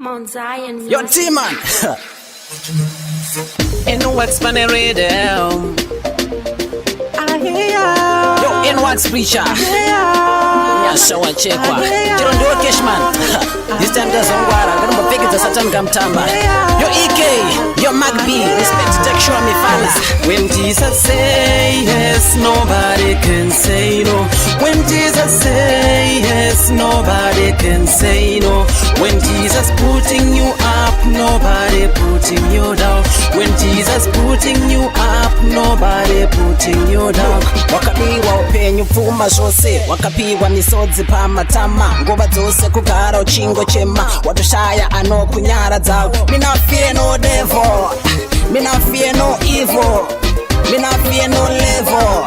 Mount Zion. Yo, T-Man. N-Wax Funny Radio. Yo, N-Wax Preacher. Yeah, so I check what. You don't do a Cashman. This time there's one water. I'm gonna pick it to Satan Gamtamba. Yo, EK. Yo, Mac B. Respect to take sure me fella. When Jesus say yes, nobody can say no. When Jesus say yes, nobody can say no. When Jesus putting you up, nobody putting you down. When Jesus putting you up, nobody putting you down. Wakapiwa upenyu fuma zose, wakapiwa misodzi pamatama, ngova dzose kugara uchingo chema, watoshaya anokunyara dzavo. Me not fear no devil, me not fear no evil, me not fear no level,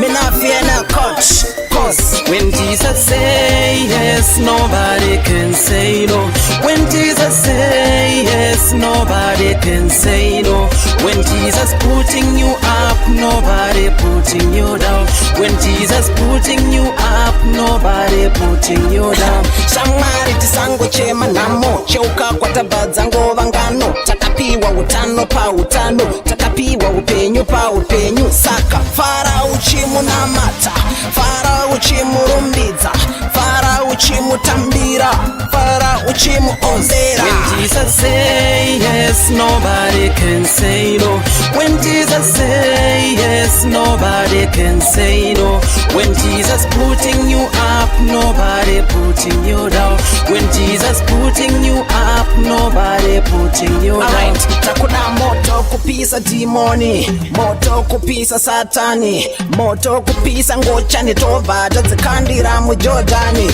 me not fear no coach. Cause when Jesus say yes, nobody can say no. When Jesus say yes, nobody can say no. When Jesus putting you up, nobody putting you down. When Jesus putting you up, nobody putting you down. Shamari tisango chema namo, cheuka kwa tabadza ngova ngano, takapiwa utano pa utano, takapiwa upenyu pa upenyu. Saka fara uchimu namata, fara uchimurumbidza, fara uchimutambira, fara uchimuonzera. When Jesus say yes, nobody can say no. When Jesus say yes, nobody can say no. When Jesus putting you up, nobody putting you down. When Jesus putting you up, nobody putting you down. Alright, takuda moto kupisa demoni, moto kupisa satani, moto kupisa ngochani tovada dzikandira mujordani.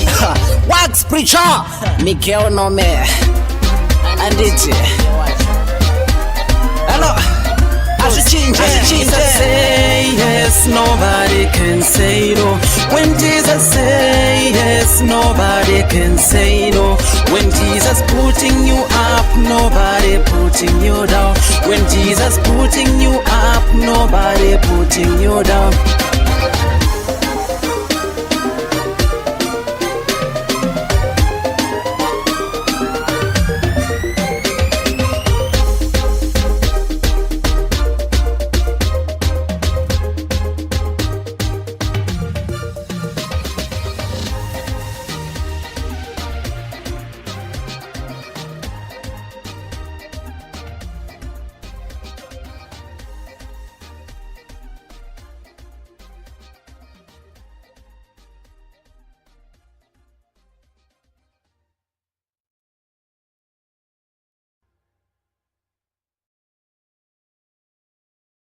Wax Preacher, Miguel Nome, anditi. Hello, Jesus say yes, nobody can say no. When Jesus say yes, nobody can say no. When Jesus putting you up, nobody putting you down. When Jesus putting you up, nobody putting you down.